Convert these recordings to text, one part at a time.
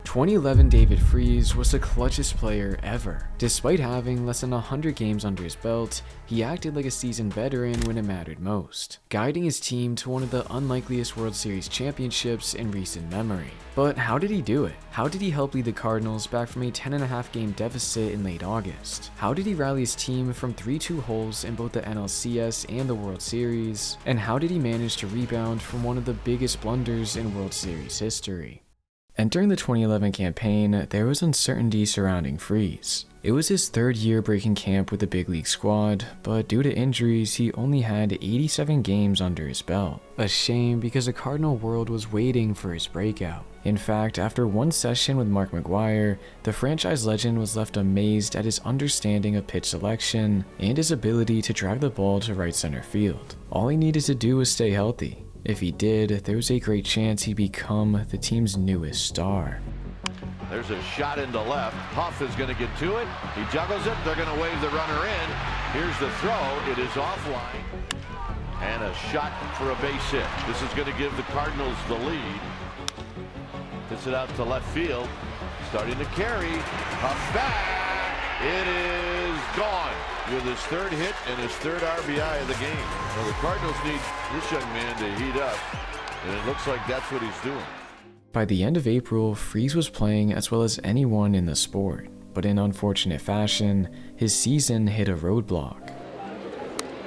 2011 David Freese was the clutchest player ever. Despite having less than 100 games under his belt, he acted like a seasoned veteran when it mattered most, guiding his team to one of the unlikeliest World Series championships in recent memory. But how did he do it? How did he help lead the Cardinals back from a 10.5 game deficit in late August? How did he rally his team from 3-2 holes in both the NLCS and the World Series? And how did he manage to rebound from one of the biggest blunders in World Series history? Entering the 2011 campaign, there was uncertainty surrounding Freese. It was his third year breaking camp with the big league squad, but due to injuries, he only had 87 games under his belt. A shame because the Cardinal world was waiting for his breakout. In fact, after one session with Mark McGwire, the franchise legend was left amazed at his understanding of pitch selection and his ability to drive the ball to right center field. All he needed to do was stay healthy. If he did, there was a great chance he'd become the team's newest star. There's a shot into left. Huff is going to get to it. He juggles it. They're going to wave the runner in. Here's the throw. It is offline. And a shot for a base hit. This is going to give the Cardinals the lead. Hits it out to left field. Starting to carry. Huff back. It is gone with his third hit and his third RBI of the game. Well, the Cardinals need this young man to heat up, and it looks like that's what he's doing. By the end of April, Freese was playing as well as anyone in the sport, but in unfortunate fashion, his season hit a roadblock.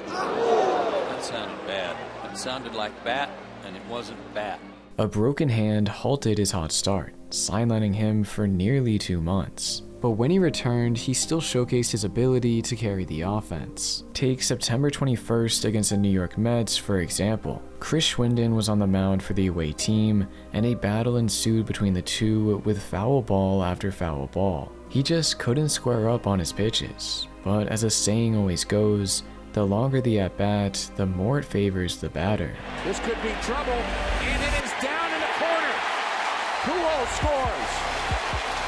That sounded bad. It sounded like bat, and it wasn't bat. A broken hand halted his hot start, sidelining him for nearly 2 months. But when he returned, he still showcased his ability to carry the offense. Take September 21st against the New York Mets, for example. Chris Schwinden was on the mound for the away team, and a battle ensued between the two with foul ball after foul ball. He just couldn't square up on his pitches. But as the saying always goes, the longer the at-bat, the more it favors the batter. This could be trouble, and it is down in the corner. Pujols scores.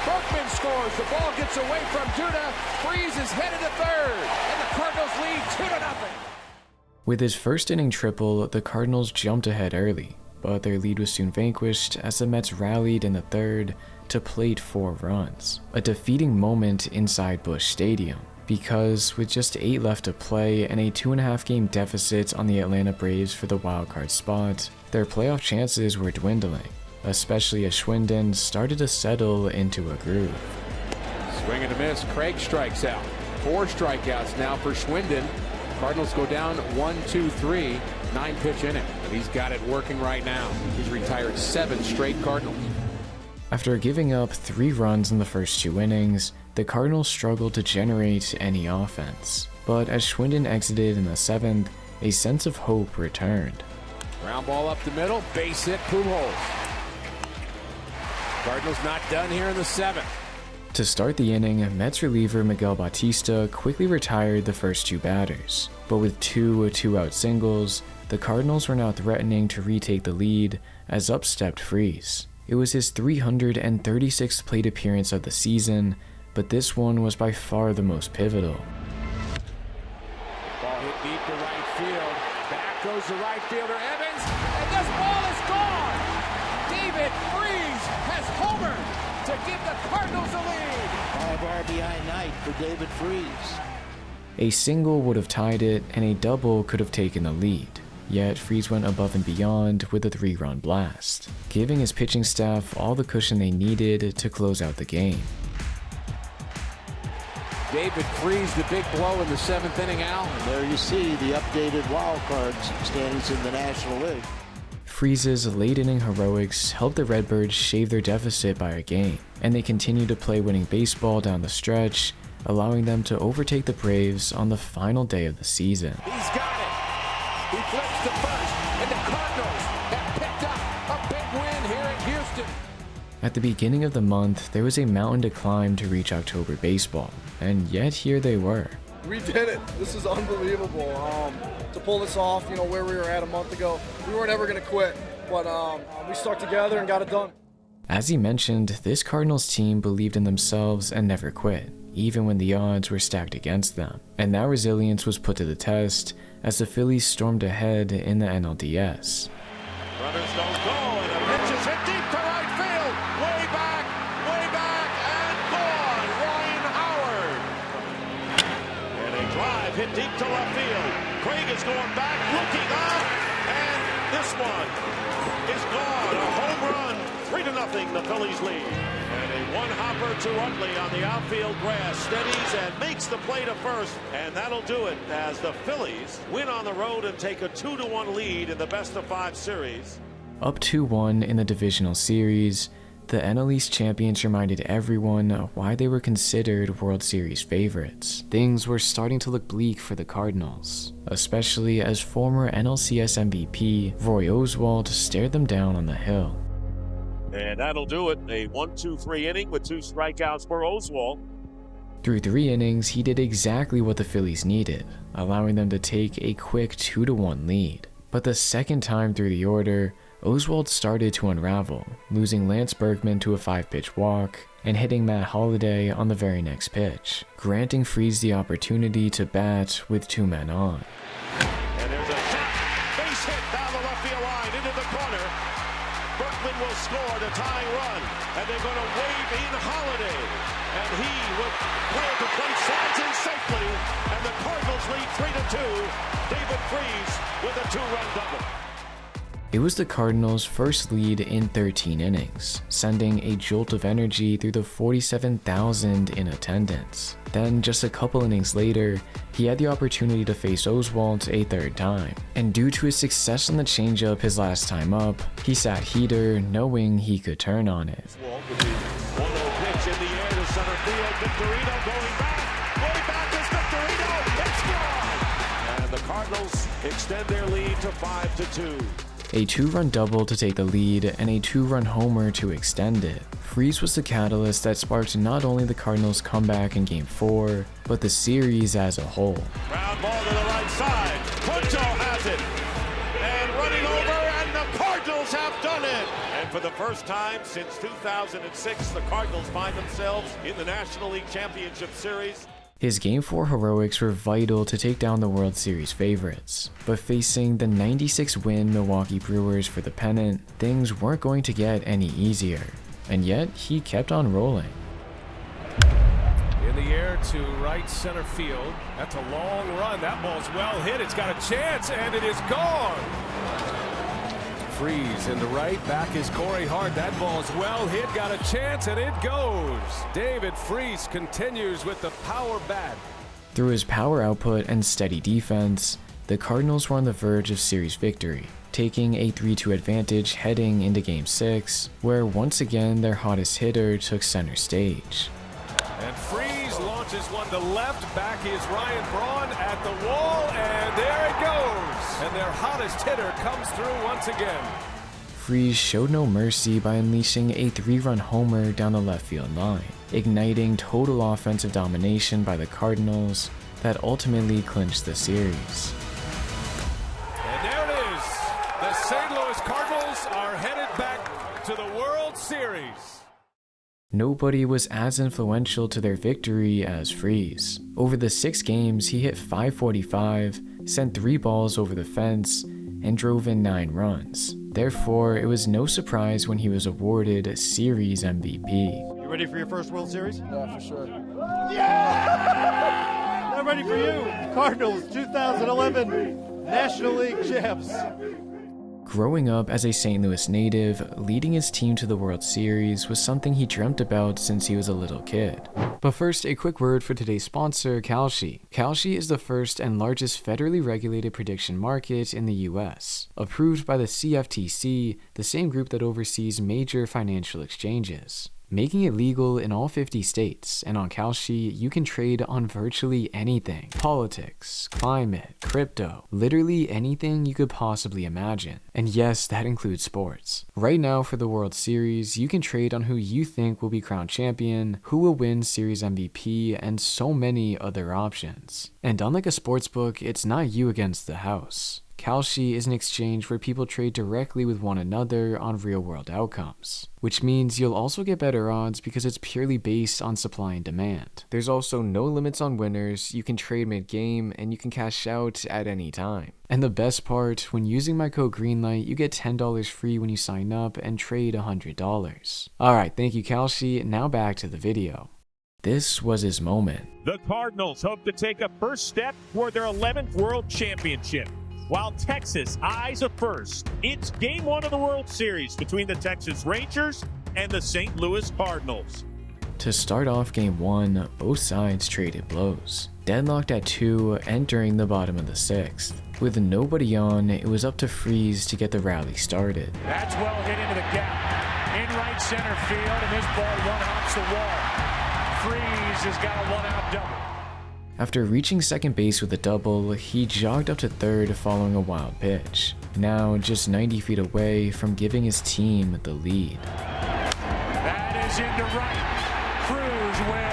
Berkman scores. The ball gets away from Duda. Freese is headed to third, and the Cardinals lead 2-0. With his first inning triple, the Cardinals jumped ahead early, but their lead was soon vanquished as the Mets rallied in the third to plate 4 runs. A defeating moment inside Busch Stadium, because with just 8 left to play and a 2.5 game deficit on the Atlanta Braves for the wildcard spot, their playoff chances were dwindling, especially as Schwinden started to settle into a groove. Swing and a miss. Craig strikes out. 4 strikeouts now for Schwinden. Cardinals go down 1-2-3, 9-pitch inning. And he's got it working right now. He's retired 7 straight Cardinals. After giving up 3 runs in the first 2 innings, the Cardinals struggled to generate any offense. But as Schwinden exited in the 7th, a sense of hope returned. Ground ball up the middle. Base hit. Pujols. Cardinals not done here in the 7th. To start the inning, Mets reliever Miguel Bautista quickly retired the first 2 batters, but with 2 2-out singles, the Cardinals were now threatening to retake the lead as up stepped Freese. It was his 336th plate appearance of the season, but this one was by far the most pivotal. Ball hit deep to right field. Back goes the right fielder Evans, and this ball is gone! David Freese has homered to give the Cardinals a lead. 5 RBI night for David Freese. A single would have tied it, and a double could have taken the lead. Yet Freese went above and beyond with a 3-run blast, giving his pitching staff all the cushion they needed to close out the game. David Freese, the big blow in the 7th inning, Al. And there you see the updated wild cards standings in the National League. Freese's late inning heroics helped the Redbirds shave their deficit by a game, and they continued to play winning baseball down the stretch, allowing them to overtake the Braves on the final day of the season. He's got it. He flips to first, and the Cardinals have picked up a big win here in Houston. At the beginning of the month, there was a mountain to climb to reach October baseball, and yet here they were. We did it. This is unbelievable. To pull this off, where we were at a month ago, we weren't ever going to quit, but we stuck together and got it done. As he mentioned, this Cardinals team believed in themselves and never quit, even when the odds were stacked against them. And that resilience was put to the test as the Phillies stormed ahead in the NLDS. Runners don't go, and a pitch is hit deep to right field. Way back, drive hit deep to left field. Craig is going back, looking up, and this one is gone. A home run, 3-0, the Phillies lead. And a one-hopper to Utley on the outfield grass. Steadies and makes the play to first. And that'll do it as the Phillies win on the road and take a 2-1 lead in the best-of-5 series. Up 2-1 in the divisional series, the NL East champions reminded everyone why they were considered World Series favorites. Things were starting to look bleak for the Cardinals, especially as former NLCS MVP Roy Oswalt stared them down on the hill. And that'll do it. A 1-2-3 inning with 2 strikeouts for Oswalt. Through 3 innings, he did exactly what the Phillies needed, allowing them to take a quick 2-1 lead. But the second time through the order, Oswalt started to unravel, losing Lance Berkman to a 5-pitch walk and hitting Matt Holliday on the very next pitch, granting Freese the opportunity to bat with 2 men on. And there's a shot, base hit down the left field line into the corner. Berkman will score the tying run, and they're going to wave in Holliday, and he will play at the plate, slides in safely, and the Cardinals lead 3-2. David Freese with a 2-run double. It was the Cardinals' first lead in 13 innings, sending a jolt of energy through the 47,000 in attendance. Then, just a couple innings later, he had the opportunity to face Oswalt a 3rd time, and due to his success on the changeup his last time up, he sat heater knowing he could turn on it. With the 1-0 pitch in the air to center field, Victorino going back, way back is Victorino, it's gone! And the Cardinals extend their lead to 5-2. A 2-run double to take the lead and a 2-run homer to extend it. Freese was the catalyst that sparked not only the Cardinals' comeback in Game 4, but the series as a whole. Ground ball to the right side. Punto has it. And running over, and the Cardinals have done it. And for the first time since 2006, the Cardinals find themselves in the National League Championship Series. His Game 4 heroics were vital to take down the World Series favorites, but facing the 96-win Milwaukee Brewers for the pennant, things weren't going to get any easier, and yet he kept on rolling. In the air to right center field. That's a long run. That ball's well hit. It's got a chance, and it is gone. Freese into right. Back is Corey Hart. That ball's well hit. Got a chance, and it goes. David Freese continues with the power bat. Through his power output and steady defense, the Cardinals were on the verge of series victory, taking a 3-2 advantage heading into Game 6, where once again their hottest hitter took center stage. And Freese launches one to left. Back is Ryan Braun at the wall, and there it goes. And their hottest hitter comes through once again. Freese showed no mercy by unleashing a 3-run homer down the left field line, igniting total offensive domination by the Cardinals that ultimately clinched the series. And there it is. The St. Louis Cardinals are headed back to the World Series. Nobody was as influential to their victory as Freese. Over the 6 games, he hit .545, sent 3 balls over the fence, and drove in 9 runs. Therefore, it was no surprise when he was awarded Series MVP. You ready for your first World Series? Yeah, for sure. Yeah! I'm ready for you. Cardinals 2011 National League champs. Growing up as a St. Louis native, leading his team to the World Series was something he dreamt about since he was a little kid. But first, a quick word for today's sponsor, Kalshi. Kalshi is the first and largest federally regulated prediction market in the US, approved by the CFTC, the same group that oversees major financial exchanges, making it legal in all 50 states, and on Kalshi, you can trade on virtually anything. Politics, climate, crypto, literally anything you could possibly imagine. And yes, that includes sports. Right now for the World Series, you can trade on who you think will be crowned champion, who will win Series MVP, and so many other options. And unlike a sportsbook, it's not you against the house. Kalshi is an exchange where people trade directly with one another on real-world outcomes, which means you'll also get better odds because it's purely based on supply and demand. There's also no limits on winners, you can trade mid-game, and you can cash out at any time. And the best part, when using my code GREENLIGHT, you get $10 free when you sign up and trade $100. Alright, thank you Kalshi, now back to the video. This was his moment. The Cardinals hope to take a first step toward their 11th World Championship. While Texas eyes a first, it's Game 1 of the World Series between the Texas Rangers and the St. Louis Cardinals. To start off Game 1, both sides traded blows. Deadlocked at 2 entering the bottom of the 6th. With nobody on, it was up to Freese to get the rally started. That's well hit into the gap. In right center field, and this ball one-hops the wall. Freese has got a one-out double. After reaching second base with a double, he jogged up to third following a wild pitch. Now just 90 feet away from giving his team the lead. That is into right. Cruz will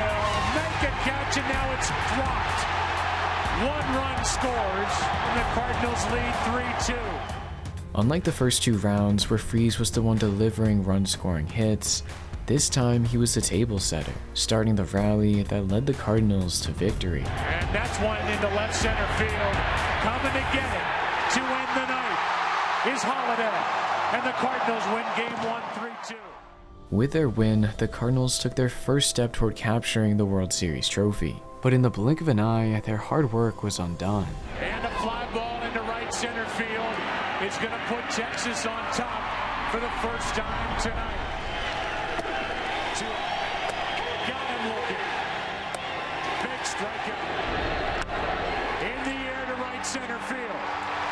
make a catch, and now it's dropped. 1 run scores, and the Cardinals lead 3-2. Unlike the first 2 rounds where Freese was the one delivering run-scoring hits, this time he was the table setter, starting the rally that led the Cardinals to victory. And that's one into left center field. Coming to get it to end the night is Holiday. And the Cardinals win Game 1 3-2. With their win, the Cardinals took their first step toward capturing the World Series trophy. But in the blink of an eye, their hard work was undone. And a fly ball into right center field is going to put Texas on top for the first time tonight. Got him looking. Big strikeout. In the air to right center field.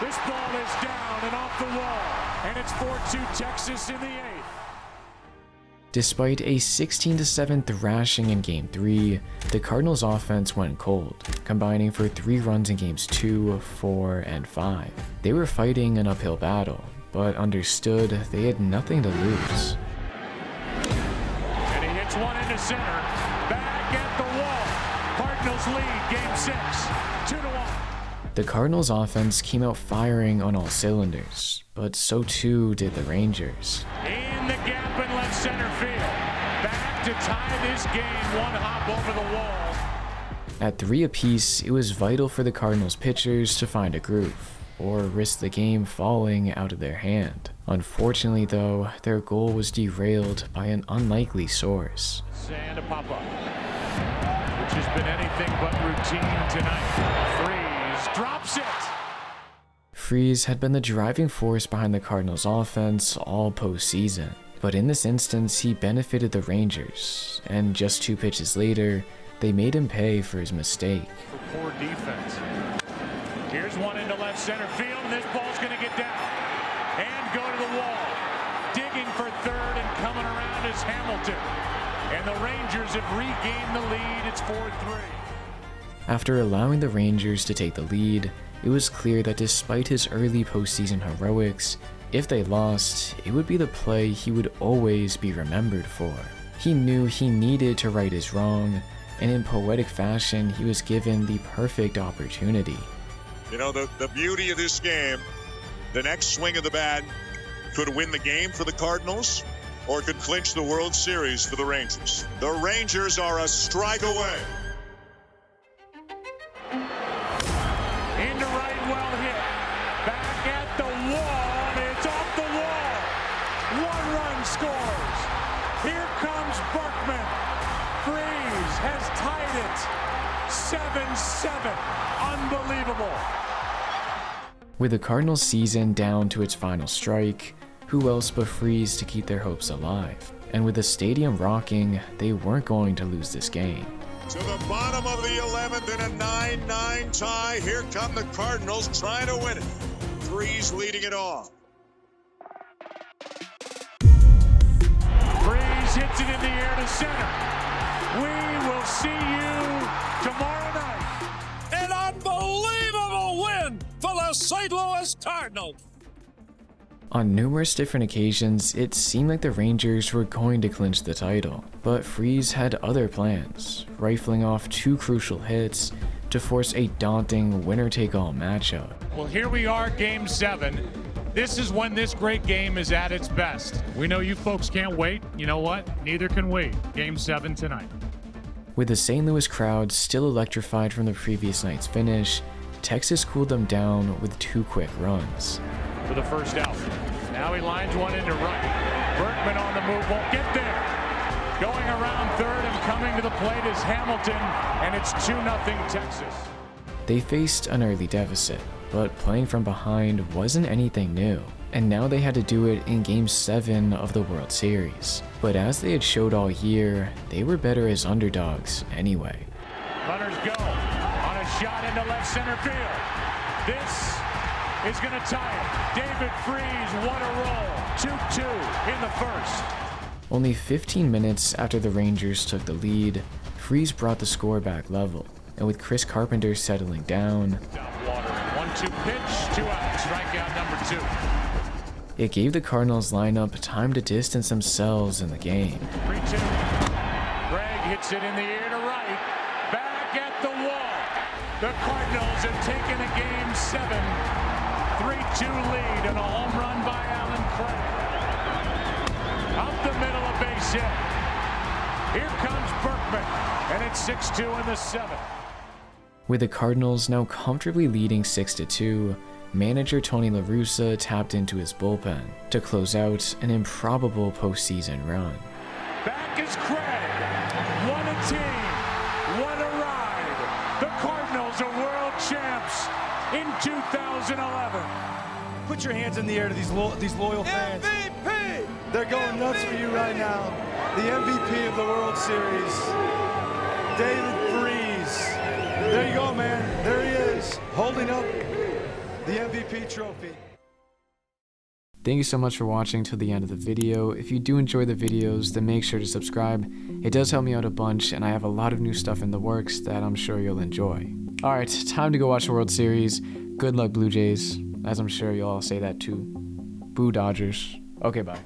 This ball is down and off the wall. And it's 4-2 Texas in the 8th. Despite a 16-7 thrashing in Game 3, the Cardinals' offense went cold, combining for 3 runs in Games 2, 4, and 5. They were fighting an uphill battle, but understood they had nothing to lose. And he hits one into center, back at the wall. Cardinals lead Game 6, 2-1. The Cardinals' offense came out firing on all cylinders, but so too did the Rangers. In the gap in left center field. Back to tie this game, 1 hop over the wall. At 3 apiece, it was vital for the Cardinals pitchers to find a groove, or risk the game falling out of their hand. Unfortunately though, their goal was derailed by an unlikely source. And a pop-up, which has been anything but routine tonight. Freese drops it. Freese had been the driving force behind the Cardinals' offense all postseason, but in this instance he benefited the Rangers, and just 2 pitches later, they made him pay for his mistake. For poor defense. Here's one into left center field, and this ball's going to get down and go to the wall. Digging for third and coming around is Hamilton, and the Rangers have regained the lead. It's 4-3. After allowing the Rangers to take the lead, it was clear that despite his early postseason heroics, if they lost, it would be the play he would always be remembered for. He knew he needed to right his wrong, and in poetic fashion, he was given the perfect opportunity. You know, the beauty of this game, the next swing of the bat could win the game for the Cardinals or could clinch the World Series for the Rangers. The Rangers are a strike away. Into right, well hit. Back at the wall, and it's off the wall. 1 run scores. Here comes Berkman. Freese has tied it. 7-7. Unbelievable. With the Cardinals' season down to its final strike, who else but Freese to keep their hopes alive? And with the stadium rocking, they weren't going to lose this game. To the bottom of the 11th in a 9-9 tie. Here come the Cardinals trying to win it. Freese leading it off. Freese hits it in the air to center. We will see you tomorrow night. An unbelievable win for the St. Louis Cardinals. On numerous different occasions, it seemed like the Rangers were going to clinch the title, but Freese had other plans, rifling off 2 crucial hits to force a daunting winner-take-all matchup. Well, here we are, Game 7. This is when this great game is at its best. We know you folks can't wait. You know what? Neither can we. Game 7 tonight. With the St. Louis crowd still electrified from the previous night's finish, Texas cooled them down with 2 quick runs. For the first out. Now he lines one into right. Berkman on the move, won't get there. Going around third and coming to the plate is Hamilton, and it's 2-0 Texas. They faced an early deficit, but playing from behind wasn't anything new, and now they had to do it in Game 7 of the World Series. But as they had showed all year, they were better as underdogs anyway. Runners go on a shot into left center field. This is going to tie it. David Freese, what a roll. 2-2 in the first. Only 15 minutes after the Rangers took the lead, Freese brought the score back level, and with Chris Carpenter settling down, 1-2 pitch, 2 out, strikeout number 2. It gave the Cardinals lineup time to distance themselves in the game. 3-2. Greg hits it in the air to right. Back at the wall. The Cardinals have taken a Game 7. 3-2 lead and a home run by Alan Craig. Up the middle, a base hit. Here comes Berkman, and it's 6-2 in the 7th. With the Cardinals now comfortably leading 6-2, manager Tony La Russa tapped into his bullpen to close out an improbable postseason run. Back is Craig. What a team. What a ride. The Cardinals are world champs in 2011. Put your hands in the air to these loyal fans. MVP! They're going nuts for you right now. The MVP of the World Series, David Freese. There you go, man. There he is, holding up the MVP trophy. Thank you so much for watching till the end of the video. If you do enjoy the videos, then make sure to subscribe. It does help me out a bunch, and I have a lot of new stuff in the works that I'm sure you'll enjoy. Alright, time to go watch the World Series. Good luck, Blue Jays, as I'm sure you'll all say that too. Boo Dodgers. Okay, bye.